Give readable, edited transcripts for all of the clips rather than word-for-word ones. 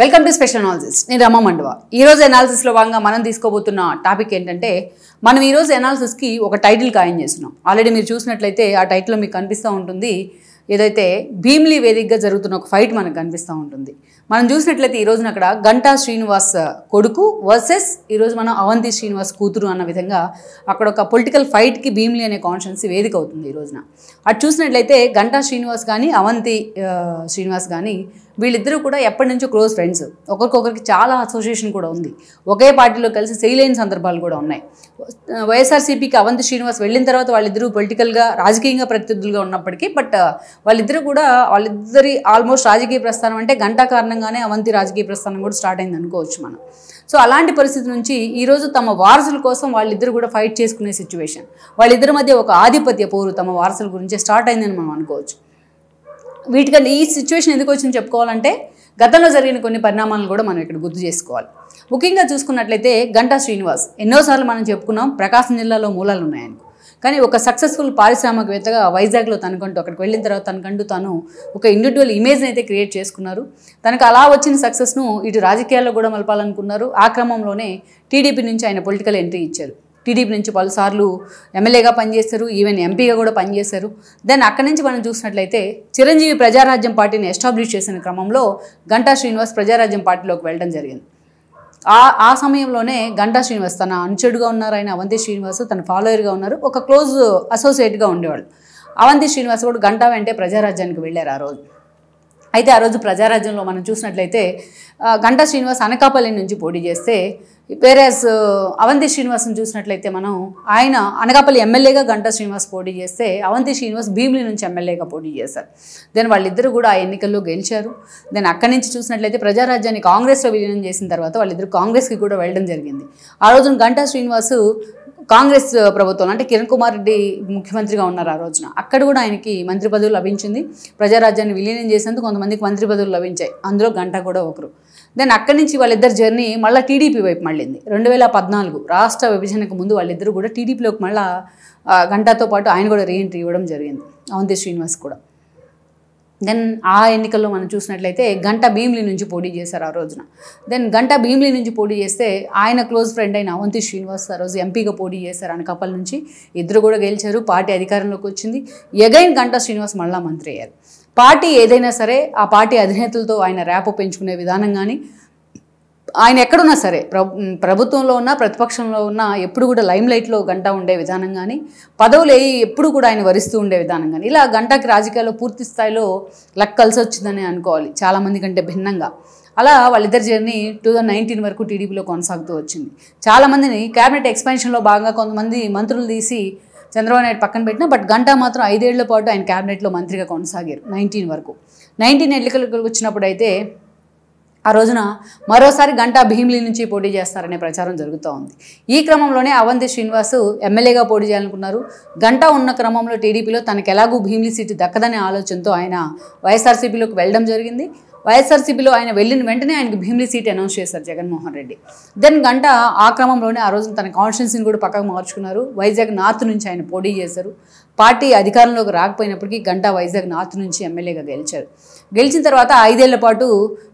Welcome to special analysis. నేను రమ మండవ. ఈరోజు అనాలిసిస్లో భాగంగా మనం తీసుకోబోతున్న టాపిక్ ఏంటంటే, మనం ఈరోజు అనాలిసిస్కి ఒక టైటిల్ ఖాయం చేస్తున్నాం. ఆల్రెడీ మీరు చూసినట్లయితే ఆ టైటిల్లో మీకు కనిపిస్తూ ఉంటుంది, ఏదైతే భీమిలి వేదికగా జరుగుతున్న ఒక ఫైట్ మనకు కనిపిస్తూ ఉంటుంది. మనం చూసినట్లయితే ఈ రోజున అక్కడ గంటా శ్రీనివాస్ కొడుకు వర్సెస్ ఈరోజు మనం అవంతి శ్రీనివాస్ కూతురు అన్న విధంగా అక్కడ ఒక పొలిటికల్ ఫైట్కి భీమిలి అనే కాన్స్టిట్యున్సీ వేదిక అవుతుంది ఈ రోజున. అటు చూసినట్లయితే గంటా శ్రీనివాస్ కానీ అవంతి శ్రీనివాస్ కానీ వీళ్ళిద్దరూ కూడా ఎప్పటి నుంచో క్లోజ్ ఫ్రెండ్స్. ఒకరికొకరికి చాలా అసోసియేషన్ కూడా ఉంది. ఒకే పార్టీలో కలిసి చేయలేని సందర్భాలు కూడా ఉన్నాయి. వైఎస్ఆర్సీపీకి అవంతి శ్రీనివాస్ వెళ్ళిన తర్వాత వాళ్ళిద్దరూ పొలిటికల్గా రాజకీయంగా ప్రత్యర్థులుగా ఉన్నప్పటికీ వాళ్ళిద్దరూ కూడా వాళ్ళిద్దరి ఆల్మోస్ట్ రాజకీయ ప్రస్థానం అంటే గంటా కారణంగానే అవంతి రాజకీయ ప్రస్థానం కూడా స్టార్ట్ అయింది అనుకోవచ్చు మనం. సో అలాంటి పరిస్థితి నుంచి ఈరోజు తమ వారసుల కోసం వాళ్ళిద్దరు కూడా ఫైట్ చేసుకునే సిచ్యువేషన్, వాళ్ళిద్దరి మధ్య ఒక ఆధిపత్య పోరు తమ వారసుల గురించి స్టార్ట్ అయిందని మనం అనుకోవచ్చు. వీటికన్నా ఈ సిచ్యువేషన్ ఎందుకు వచ్చింది చెప్పుకోవాలంటే, గతంలో జరిగిన కొన్ని పరిణామాలను కూడా మనం ఇక్కడ గుర్తు చేసుకోవాలి. ముఖ్యంగా చూసుకున్నట్లయితే గంటా శ్రీనివాస్ ఎన్నోసార్లు మనం చెప్పుకున్నాం ప్రకాశం జిల్లాలో మూలాలు ఉన్నాయని. కానీ ఒక సక్సెస్ఫుల్ పారిశ్రామికవేత్తగా వైజాగ్లో తనకంటూ అక్కడికి వెళ్ళిన తర్వాత తనకంటూ తాను ఒక ఇండివిజువల్ ఇమేజ్ని అయితే క్రియేట్ చేసుకున్నారు. తనకు అలా వచ్చిన సక్సెస్ను ఇటు రాజకీయాల్లో కూడా మలపాలనుకున్నారు. ఆ క్రమంలోనే టీడీపీ నుంచి ఆయన పొలిటికల్ ఎంట్రీ ఇచ్చారు. టీడీపీ నుంచి పలుసార్లు ఎమ్మెల్యేగా పనిచేశారు, ఈవెన్ ఎంపీగా కూడా పనిచేశారు. దెన్ అక్కడి నుంచి మనం చూసినట్లయితే చిరంజీవి ప్రజారాజ్యం పార్టీని ఎస్టాబ్లిష్ చేసిన క్రమంలో గంటా శ్రీనివాస్ ప్రజారాజ్యం పార్టీలోకి వెళ్ళడం జరిగింది. ఆ సమయంలోనే గంటా శ్రీనివాస్ తన అనుచరుడుగా ఉన్నారు, ఆయన అవంతి శ్రీనివాస్ తన ఫాలోయర్గా ఉన్నారు, ఒక క్లోజ్ అసోసియేట్గా ఉండేవాళ్ళు. అవంతి శ్రీనివాస్ కూడా గంటా వెంటే ప్రజారాజ్యానికి వెళ్ళారు ఆ రోజు. అయితే ఆ రోజు ప్రజారాజ్యంలో మనం చూసినట్లయితే గంటా శ్రీనివాస్ అనకాపల్లి నుంచి పోటీ చేస్తే, వేరేస్ అవంతి శ్రీనివాస్ని చూసినట్లయితే మనం ఆయన అనకాపల్లి ఎమ్మెల్యేగా గంటా శ్రీనివాస్ పోటీ చేస్తే అవంతి శ్రీనివాస్ భీమిలి నుంచి ఎమ్మెల్యేగా పోటీ చేశారు. దెన్ వాళ్ళిద్దరూ కూడా ఆ ఎన్నికల్లో గెలిచారు. దెన్ అక్కడి నుంచి చూసినట్లయితే ప్రజారాజ్యాన్ని కాంగ్రెస్లో విలీనం చేసిన తర్వాత వాళ్ళిద్దరు కాంగ్రెస్కి కూడా వెళ్ళడం జరిగింది. ఆ రోజున గంటా శ్రీనివాస్ కాంగ్రెస్ ప్రభుత్వం అంటే కిరణ్ కుమార్ రెడ్డి ముఖ్యమంత్రిగా ఉన్నారు ఆ రోజున. అక్కడ కూడా ఆయనకి మంత్రి పదవులు లభించింది. ప్రజారాజ్యాన్ని విలీనం చేసేందుకు కొంతమందికి మంత్రి పదవులు లభించాయి, అందులో గంటా కూడా ఒకరు. దెన్ అక్కడి నుంచి వాళ్ళిద్దరు జర్నీ మళ్ళీ టీడీపీ వైపు మళ్ళింది. 2014 రాష్ట్ర విభజనకు ముందు వాళ్ళిద్దరూ కూడా టీడీపీలోకి మళ్ళీ గంటాతో పాటు ఆయన కూడా రీఎంట్రీ ఇవ్వడం జరిగింది, అవంతి శ్రీనివాస్ కూడా. దెన్ ఆ ఎన్నికల్లో మనం చూసినట్లయితే గంటా భీమిలి నుంచి పోటీ చేశారు ఆ రోజున. దెన్ గంటా భీమిలి నుంచి పోటీ చేస్తే ఆయన క్లోజ్ ఫ్రెండ్ అయిన అవంతి శ్రీనివాస్ ఆ రోజు ఎంపీగా పోటీ చేశారు అనకాపల్లి నుంచి. ఇద్దరు కూడా గెలిచారు, పార్టీ అధికారంలోకి వచ్చింది. ఎగైన్ గంటా శ్రీనివాస్ మళ్ళా మంత్రి అయ్యారు. పార్టీ ఏదైనా సరే ఆ పార్టీ అధినేతలతో ఆయన ర్యాప్ పెంచుకునే విధానం కానీ, ఆయన ఎక్కడున్నా సరే ప్రభుత్వంలో ఉన్నా ప్రతిపక్షంలో ఉన్నా ఎప్పుడు కూడా లైమ్ లైట్లో గంటా ఉండే విధానం కానీ, పదవులు ఎప్పుడు కూడా ఆయన వరిస్తూ ఉండే విధానం కానీ, ఇలా గంటాకి రాజకీయాల్లో పూర్తి స్థాయిలో లక్ కలిసి వచ్చిందని అనుకోవాలి చాలామంది కంటే భిన్నంగా. అలా వాళ్ళిద్దరి జర్నీ 2019 వరకు టీడీపీలో కొనసాగుతూ వచ్చింది. చాలామందిని క్యాబినెట్ ఎక్స్పాన్షన్లో భాగంగా కొంతమంది మంత్రులు తీసి చంద్రబాబు నాయుడు పక్కన పెట్టినా, బట్ గంటా మాత్రం 5 ఏళ్ల పాటు ఆయన క్యాబినెట్లో మంత్రిగా కొనసాగారు 19 వరకు. 19 ఎన్నికలకు వచ్చినప్పుడు అయితే ఆ రోజున మరోసారి గంటా భీమిలి నుంచి పోటీ చేస్తారనే ప్రచారం జరుగుతూ ఉంది. ఈ క్రమంలోనే అవంతి శ్రీనివాస్ ఎమ్మెల్యేగా పోటీ చేయాలనుకున్నారు. గంటా ఉన్న క్రమంలో టీడీపీలో తనకు ఎలాగూ భీమిలి సీటు దక్కదనే ఆలోచనతో ఆయన వైఎస్ఆర్సీపీలోకి వెళ్ళడం జరిగింది. వైఎస్ఆర్సీపీలో ఆయన వెళ్ళిన వెంటనే ఆయనకు భీమిలి సీట్ అనౌన్స్ చేశారు జగన్మోహన్ రెడ్డి. దెన్ గంటా ఆ క్రమంలోనే ఆ రోజున తన కాన్స్టిట్యున్సీని కూడా పక్కకు మార్చుకున్నారు. వైజాగ్ నార్త్ నుంచి ఆయన పోటీ చేశారు. పార్టీ అధికారంలోకి రాకపోయినప్పటికీ గంటా వైజాగ్ నార్త్ నుంచి ఎమ్మెల్యేగా గెలిచారు. గెలిచిన తర్వాత 5 ఏళ్ల పాటు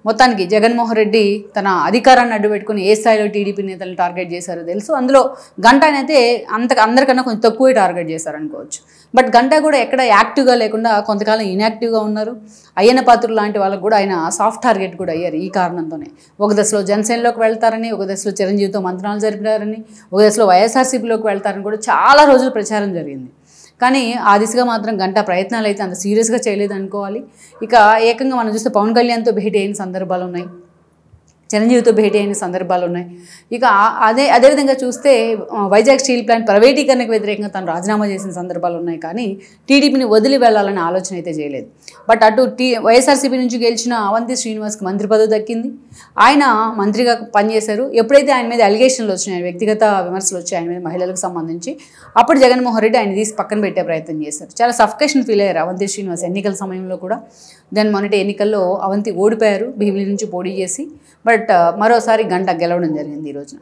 మొత్తానికి జగన్మోహన్ రెడ్డి తన అధికారాన్ని అడ్డుపెట్టుకుని ఏ స్థాయిలో టీడీపీ నేతలను టార్గెట్ చేశారో తెలుసు. అందులో గంటానైతే అందరికన్నా కొంచెం తక్కువే టార్గెట్ చేశారనుకోవచ్చు. బట్ గంటా కూడా ఎక్కడ యాక్టివ్గా లేకుండా కొంతకాలం ఇన్యాక్టివ్గా ఉన్నారు. అయ్యన్న పాత్రులు లాంటి వాళ్ళకు కూడా ఆయన సాఫ్ట్ టార్గెట్ కూడా అయ్యారు. ఈ కారణంతోనే ఒక దశలో జనసేనలోకి వెళ్తారని, ఒక దశలో చిరంజీవితో మంత్రాలు జరిపారని, ఒక దశలో వైఎస్ఆర్సీపీలోకి వెళ్తారని కూడా చాలా రోజులు ప్రచారం జరిగింది. కానీ ఆ దిశగా మాత్రం గంటా ప్రయత్నాలు అయితే అంత సీరియస్గా చేయలేదు అనుకోవాలి. ఇక ఏకంగా మనం చూస్తే పవన్ కళ్యాణ్తో భేటీ అయిన సందర్భాలు ఉన్నాయి, చిరంజీవితో భేటీ అయిన సందర్భాలు ఉన్నాయి. ఇక అదేవిధంగా చూస్తే వైజాగ్ స్టీల్ ప్లాంట్ ప్రైవేటీకరణకు వ్యతిరేకంగా తను రాజీనామా చేసిన సందర్భాలు ఉన్నాయి. కానీ టీడీపీని వదిలి వెళ్ళాలనే ఆలోచన అయితే చేయలేదు. బట్ అటు వైఎస్ఆర్సీపీ నుంచి గెలిచిన అవంతి శ్రీనివాస్కి మంత్రి పదవి దక్కింది. ఆయన మంత్రిగా పనిచేశారు. ఎప్పుడైతే ఆయన మీద అలిగేషన్లు వచ్చినాయి, వ్యక్తిగత విమర్శలు వచ్చాయి ఆయన మీద మహిళలకు సంబంధించి, అప్పుడు జగన్మోహన్ రెడ్డి ఆయన తీసి పక్కన పెట్టే ప్రయత్నం చేశారు. చాలా సఫికేషన్ ఫీల్ అయ్యారు అవంతి శ్రీనివాస్ ఎన్నికల సమయంలో కూడా. దెన్ మొన్నటి ఎన్నికల్లో అవంతి ఓడిపోయారు భీమిలి నుంచి పోటీ చేసి. బట్ మరోసారి గంటా గెలవడం జరిగింది ఈ రోజున.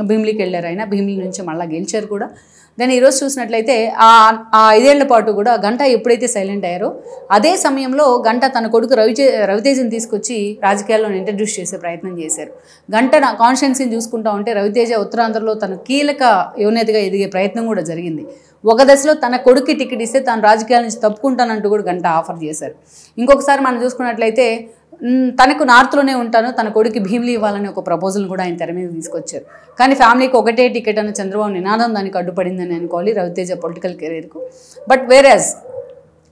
భీమిలీకి వెళ్ళారు. ఆయన భీమిలీ నుంచి మళ్ళీ గెలిచారు కూడా. దెన్ ఈరోజు చూసినట్లయితే ఆ 5 ఏళ్ల పాటు కూడా గంటా ఎప్పుడైతే సైలెంట్ అయ్యారో అదే సమయంలో గంటా తన కొడుకు రవితేజని తీసుకొచ్చి రాజకీయాల్లో ఇంట్రడ్యూస్ చేసే ప్రయత్నం చేశారు. గంట కాన్స్టిట్యున్సీని చూసుకుంటా ఉంటే రవితేజ ఉత్తరాంధ్రలో తన కీలక యువనేతగా ఎదిగే ప్రయత్నం కూడా జరిగింది. ఒక దశలో తన కొడుక్కి టికెట్ ఇస్తే తాను రాజకీయాల నుంచి తప్పుకుంటానంటూ కూడా గంట ఆఫర్ చేశారు. ఇంకొకసారి మనం చూసుకున్నట్లయితే తనకు నార్త్లోనే ఉంటాను, తన కొడుకు భీమిలీ ఇవ్వాలని ఒక ప్రపోజల్ కూడా ఆయన తెర మీద తీసుకొచ్చారు. కానీ ఫ్యామిలీకి ఒకటే టికెట్ అన్న చంద్రబాబు నినాదం దానికి అడ్డుపడిందని అనుకోవాలి రవితేజ పొలిటికల్ కెరీర్కు. బట్ వేరేస్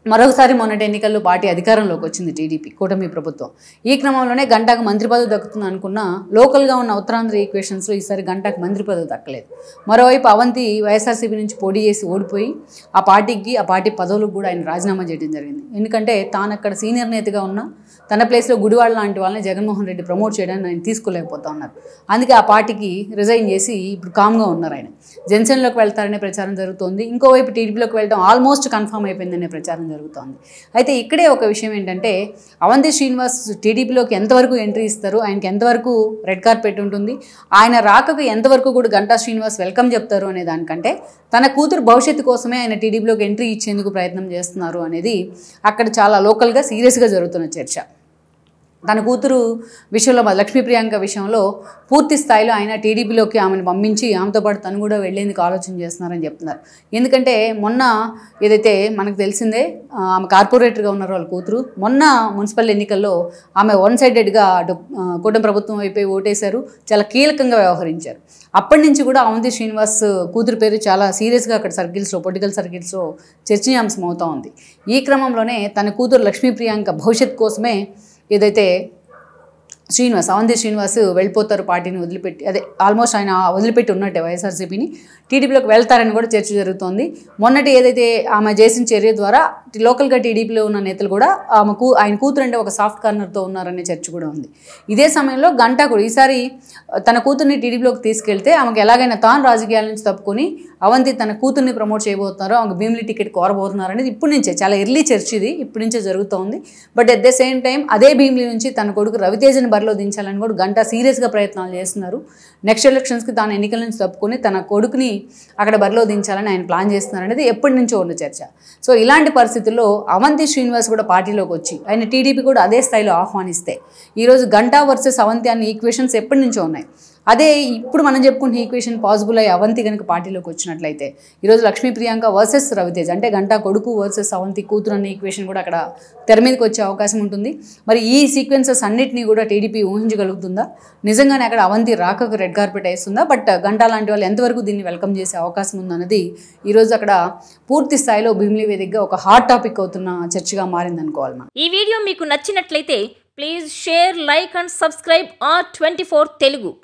మరొకసారి మొన్నటి ఎన్నికల్లో పార్టీ అధికారంలోకి వచ్చింది టీడీపీ కూటమి ప్రభుత్వం. ఈ క్రమంలోనే గంటాకు మంత్రి పదవి దక్కుతుంది అనుకున్న లోకల్గా ఉన్న ఉత్తరాంధ్ర ఈక్వేషన్స్లో ఈసారి గంటాకు మంత్రి పదవి దక్కలేదు. మరోవైపు అవంతి వైఎస్ఆర్సీపీ నుంచి పోటీ చేసి ఓడిపోయి ఆ పార్టీ పదవులకు కూడా ఆయన రాజీనామా చేయడం జరిగింది. ఎందుకంటే తాను అక్కడ సీనియర్ నేతగా ఉన్న తన ప్లేస్లో గుడివాడ లాంటి వాళ్ళని జగన్మోహన్ రెడ్డి ప్రమోట్ చేయడానికి ఆయన తీసుకోలేకపోతా ఉన్నారు. అందుకే ఆ పార్టీకి రిజైన్ చేసి ఇప్పుడు కామ్గా ఉన్నారు. ఆయన జనసేనలోకి వెళ్తారనే ప్రచారం జరుగుతోంది. ఇంకోవైపు టీడీపీలోకి వెళ్ళడం ఆల్మోస్ట్ కన్ఫర్మ్ అయిపోయిందనే ప్రచారం జరుగుతోంది. అయితే ఇక్కడే ఒక విషయం ఏంటంటే అవంతి శ్రీనివాస్ టీడీపీలోకి ఎంతవరకు ఎంట్రీ ఇస్తారు, ఆయనకి ఎంతవరకు రెడ్ కార్పెట్ ఉంటుంది, ఆయన రాకకు ఎంతవరకు కూడా గంటా శ్రీనివాస్ వెల్కమ్ చెప్తారు అనే దానికంటే తన కూతురు భవిష్యత్తు కోసమే ఆయన టీడీపీలోకి ఎంట్రీ ఇచ్చేందుకు ప్రయత్నం చేస్తున్నారు అనేది అక్కడ చాలా లోకల్గా సీరియస్గా జరుగుతున్న చర్చ. తన కూతురు విషయంలో లక్ష్మీ ప్రియాంక విషయంలో పూర్తి స్థాయిలో ఆయన టీడీపీలోకి ఆమెను పంపించి ఆమెతో పాటు తను కూడా వెళ్లేందుకు ఆలోచన చేస్తున్నారని చెప్తున్నారు. ఎందుకంటే మొన్న ఏదైతే మనకు తెలిసిందే ఆమె కార్పొరేటర్గా ఉన్నారు వాళ్ళ కూతురు, మొన్న మున్సిపల్ ఎన్నికల్లో ఆమె వన్ సైడెడ్గా అటు కూటమి ప్రభుత్వం వైపే ఓటేశారు, చాలా కీలకంగా వ్యవహరించారు. అప్పటి నుంచి కూడా అవంతి శ్రీనివాస్ కూతురు పేరు చాలా సీరియస్గా అక్కడ పొలిటికల్ సర్కిల్స్లో చర్చనీయాంశం అవుతూ ఉంది. ఈ క్రమంలోనే తన కూతురు లక్ష్మీ ప్రియాంక భవిష్యత్ కోసమే ఏదైతే అవంతి శ్రీనివాస్ వెళ్ళిపోతారు పార్టీని వదిలిపెట్టి, ఆల్మోస్ట్ ఆయన వదిలిపెట్టి ఉన్నట్టే వైఎస్ఆర్సీపీని, టీడీపీలోకి వెళ్తారని కూడా చర్చ జరుగుతోంది. మొన్నటి ఏదైతే ఆమె చేసిన చర్య ద్వారా లోకల్గా టీడీపీలో ఉన్న నేతలు కూడా ఆయన కూతురు అంటే ఒక సాఫ్ట్ కార్నర్తో ఉన్నారనే చర్చ కూడా ఉంది. ఇదే సమయంలో గంటా కూడా ఈసారి తన కూతుర్ని టీడీపీలోకి తీసుకెళ్తే ఆమెకు ఎలాగైనా తాను రాజకీయాల నుంచి తప్పుకొని అవంతి తన కూతుర్ని ప్రమోట్ చేయబోతున్నారు, ఆమెకు భీమిలీ టికెట్ కోరబోతున్నారు అనేది ఇప్పటి నుంచే చాలా ఎర్లీ చర్చ ఇది, ఇప్పటి నుంచే జరుగుతోంది. But at the same time అదే భీమిలీ నుంచి తన కొడుకు రవితేజని బరిలో దించాలని కూడా గంటా సీరియస్గా ప్రయత్నాలు చేస్తున్నారు. నెక్స్ట్ ఎలక్షన్స్కి తాను ఎన్నికల నుంచి తప్పుకొని తన కొడుకుని అక్కడ బరిలో దించాలని ఆయన ప్లాన్ చేస్తున్నారు అనేది ఎప్పటి నుంచో ఉన్న చర్చ. సో ఇలాంటి పరిస్థితుల్లో అవంతి శ్రీనివాస్ కూడా పార్టీలోకి వచ్చి ఆయన టీడీపీ కూడా అదే స్థాయిలో ఆహ్వానిస్తే ఈరోజు గంటా వర్సెస్ అవంతి అనే ఈక్వేషన్స్ ఎప్పటి నుంచో ఉన్నాయి. అదే ఇప్పుడు మనం చెప్పుకుంటే ఈక్వేషన్ పాసిబుల్ అయ్యి అవంతి కనుక పార్టీలోకి వచ్చినట్లయితే ఈరోజు లక్ష్మీ ప్రియాంక వర్సెస్ రవితేజ్ అంటే గంటా కొడుకు వర్సెస్ అవంతి కూతురు అనే ఈక్వేషన్ కూడా అక్కడ తెర మీదకి వచ్చే అవకాశం ఉంటుంది. మరి ఈ సీక్వెన్సెస్ అన్నిటినీ కూడా టీడీపీ ఊహించగలుగుతుందా, నిజంగానే అక్కడ అవంతి రాకకు రెడ్ కార్పెట్ వేస్తుందా, బట్ గంటా లాంటి వాళ్ళు ఎంతవరకు దీన్ని వెల్కమ్ చేసే అవకాశం ఉందన్నది ఈరోజు అక్కడ పూర్తి స్థాయిలో భీమిలీ వేదికగా ఒక హాట్ టాపిక్ అవుతున్న చర్చగా మారింది అనుకోవాలి మనం. ఈ వీడియో మీకు నచ్చినట్లయితే please share, like and subscribe R24 Telugu.